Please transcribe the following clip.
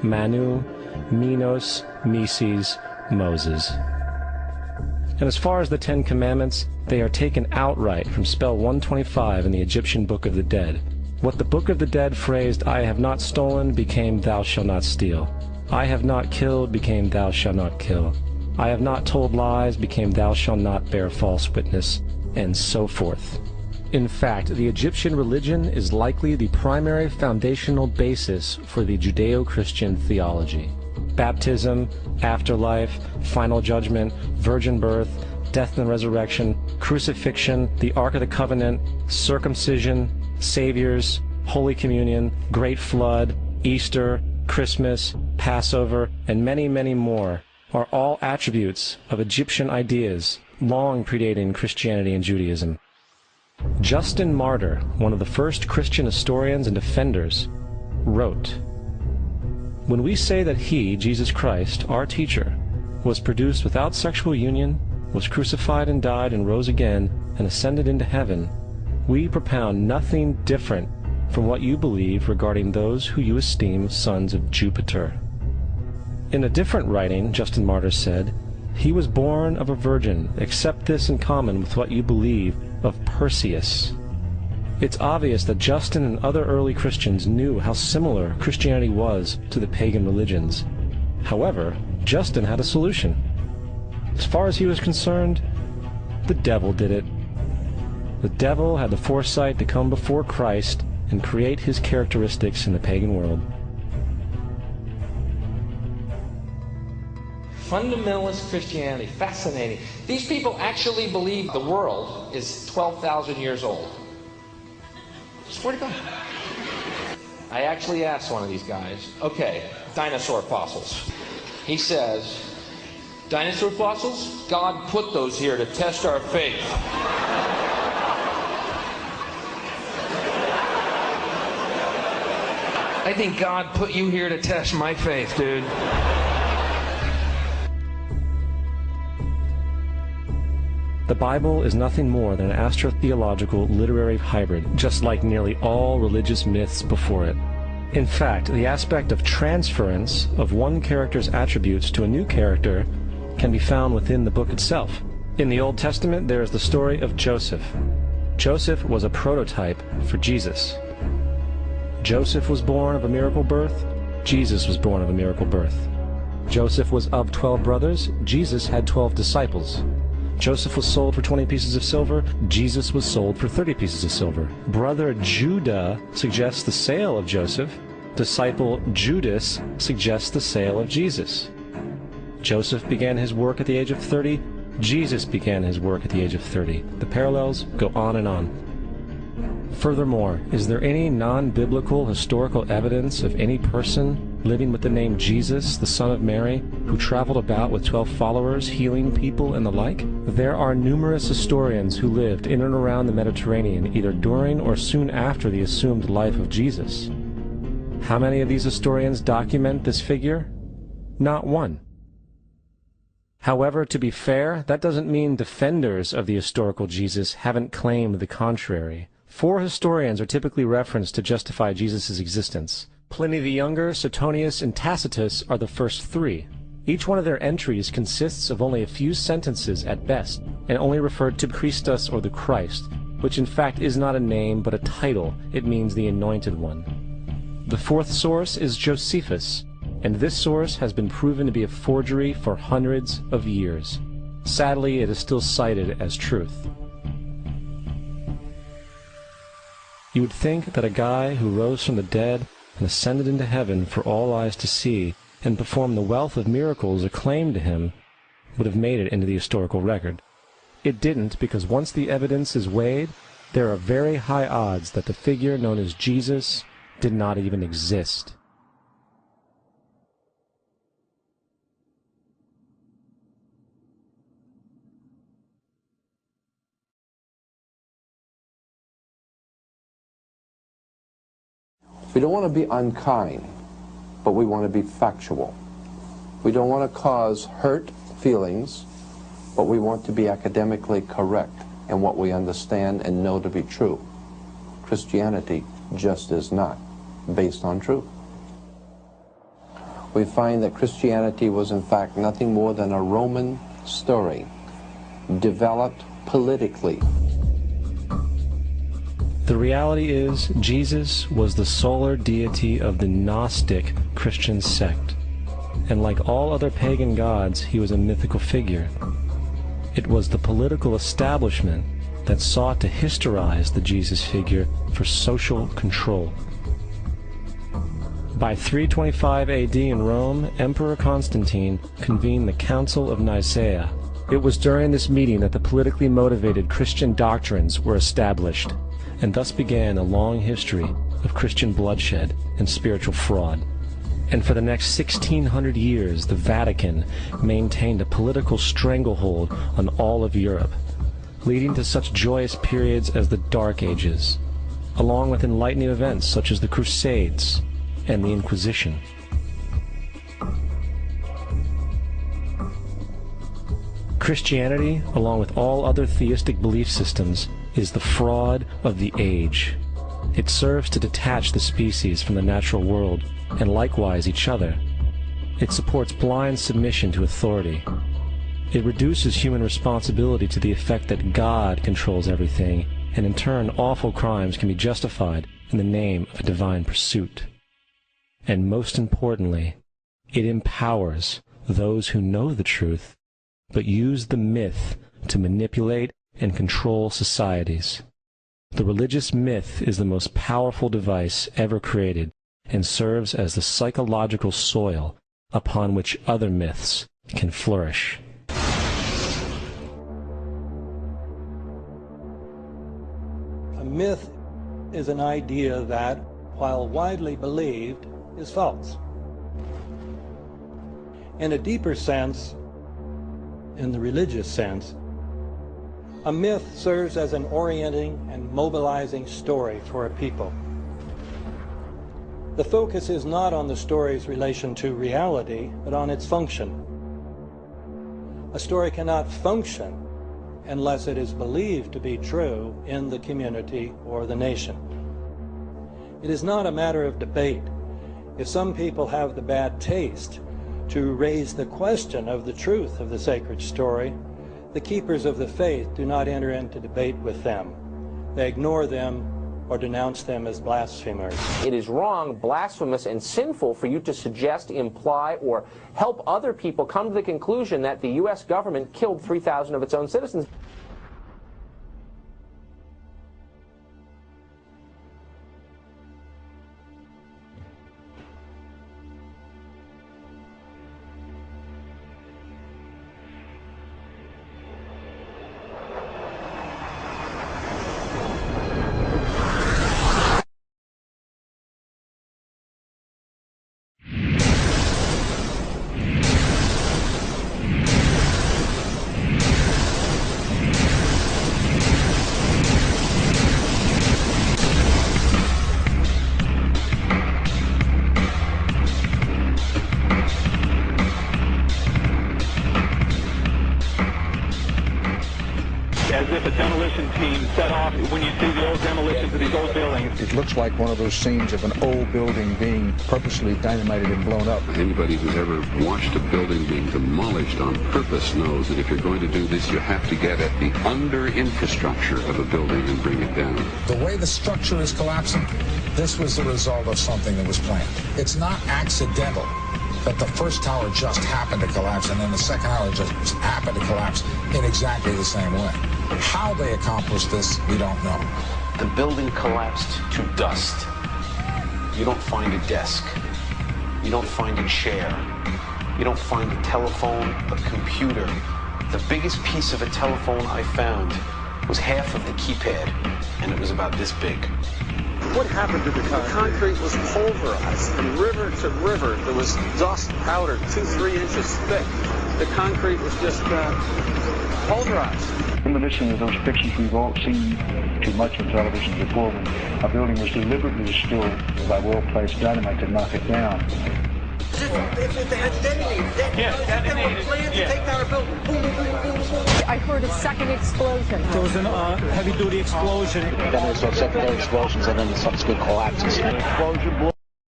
Manu, Minos, Mises, Moses. And as far as the Ten Commandments, they are taken outright from spell 125 in the Egyptian Book of the Dead. What the Book of the Dead phrased, "I have not stolen," became "Thou shalt not steal." "I have not killed," became "Thou shalt not kill." "I have not told lies," became "Thou shalt not bear false witness," and so forth. In fact, the Egyptian religion is likely the primary foundational basis for the Judeo-Christian theology. Baptism, afterlife, final judgment, virgin birth, death and resurrection, crucifixion, the Ark of the Covenant, circumcision, saviors, Holy Communion, Great Flood, Easter, Christmas, Passover, and many, many more are all attributes of Egyptian ideas long predating Christianity and Judaism. Justin Martyr, one of the first Christian historians and defenders, wrote, "When we say that he, Jesus Christ, our teacher, was produced without sexual union, was crucified and died and rose again and ascended into heaven, we propound nothing different from what you believe regarding those who you esteem sons of Jupiter." In a different writing, Justin Martyr said, "He was born of a virgin, except this in common with what you believe of Perseus." It's obvious that Justin and other early Christians knew how similar Christianity was to the pagan religions. However, Justin had a solution. As far as he was concerned, the devil did it. The devil had the foresight to come before Christ and create his characteristics in the pagan world. Fundamentalist Christianity, fascinating. These people actually believe the world is 12,000 years old. Swear to God. I actually asked one of these guys, okay, dinosaur fossils. He says, dinosaur fossils? God put those here to test our faith. I think God put you here to test my faith, dude. The Bible is nothing more than an astrotheological literary hybrid, just like nearly all religious myths before it. In fact, the aspect of transference of one character's attributes to a new character can be found within the book itself. In the Old Testament, there is the story of Joseph. Joseph was a prototype for Jesus. Joseph was born of a miracle birth. Jesus was born of a miracle birth. Joseph was of 12 brothers. Jesus had 12 disciples. Joseph was sold for 20 pieces of silver. Jesus was sold for 30 pieces of silver. Brother Judah suggests the sale of Joseph. Disciple Judas suggests the sale of Jesus. Joseph began his work at the age of 30. Jesus began his work at the age of 30. The parallels go on and on. Furthermore, is there any non-biblical historical evidence of any person living with the name Jesus, the son of Mary, who traveled about with 12 followers, healing people and the like? There are numerous historians who lived in and around the Mediterranean, either during or soon after the assumed life of Jesus. How many of these historians document this figure? Not one. However, to be fair, that doesn't mean defenders of the historical Jesus haven't claimed the contrary. 4 historians are typically referenced to justify Jesus' existence. Pliny the Younger, Suetonius, and Tacitus are the first 3. Each one of their entries consists of only a few sentences at best, and only referred to Christus or the Christ, which in fact is not a name but a title. It means the Anointed One. The 4th source is Josephus, and this source has been proven to be a forgery for hundreds of years. Sadly, it is still cited as truth. You would think that a guy who rose from the dead and ascended into heaven for all eyes to see and performed the wealth of miracles acclaimed to him would have made it into the historical record. It didn't, because once the evidence is weighed, there are very high odds that the figure known as Jesus did not even exist. We don't want to be unkind, but we want to be factual. We don't want to cause hurt feelings, but we want to be academically correct in what we understand and know to be true. Christianity just is not based on truth. we find that Christianity was in fact nothing more than a Roman story, developed politically. The reality is, Jesus was the solar deity of the Gnostic Christian sect, and like all other pagan gods, he was a mythical figure. It was the political establishment that sought to historize the Jesus figure for social control. By 325 AD in Rome, Emperor Constantine convened the Council of Nicaea. It was during this meeting that the politically motivated Christian doctrines were established, and thus began a long history of Christian bloodshed and spiritual fraud. And for the next 1600 years, the Vatican maintained a political stranglehold on all of Europe, leading to such joyous periods as the Dark Ages, along with enlightening events such as the Crusades and the Inquisition. Christianity, along with all other theistic belief systems, is the fraud of the age. It serves to detach the species from the natural world, and likewise each other. It supports blind submission to authority. It reduces human responsibility to the effect that God controls everything, and in turn awful crimes can be justified in the name of a divine pursuit. And most importantly, it empowers those who know the truth, but use the myth to manipulate and control societies. The religious myth is the most powerful device ever created, and serves as the psychological soil upon which other myths can flourish. A myth is an idea that, while widely believed, is false. In a deeper sense, in the religious sense, a myth serves as an orienting and mobilizing story for a people. The focus is not on the story's relation to reality, but on its function. A story cannot function unless it is believed to be true in the community or the nation. It is not a matter of debate. If some people have the bad taste to raise the question of the truth of the sacred story, the keepers of the faith do not enter into debate with them. They ignore them or denounce them as blasphemers. It is wrong, blasphemous, and sinful for you to suggest, imply, or help other people come to the conclusion that the U.S. government killed 3,000 of its own citizens. As if a demolition team set off when you see the old demolitions of these old buildings. It looks like one of those scenes of an old building being purposely dynamited and blown up. Anybody who's ever watched a building being demolished on purpose knows that if you're going to do this, you have to get at the under-infrastructure of a building and bring it down. The way the structure is collapsing, this was the result of something that was planned. It's not accidental that the first tower just happened to collapse and then the second tower just happened to collapse in exactly the same way. How they accomplished this, we don't know. The building collapsed to dust. You don't find a desk. You don't find a chair. You don't find a telephone, a computer. The biggest piece of a telephone I found was half of the keypad, and it was about this big. What happened to the concrete? The concrete was pulverized from river to river. There was dust powder 2-3 inches thick. The concrete was just pulverized. Reminiscent of those pictures we've all seen too much on television before, when a building was deliberately destroyed by well-placed dynamite to knock it down. If they had detonated, they were planned to take down a building. Boom, boom, boom, boom, boom. I heard a second explosion. There was a heavy-duty explosion. Then there's subsequent explosions and then subsequent collapses. Explosion blew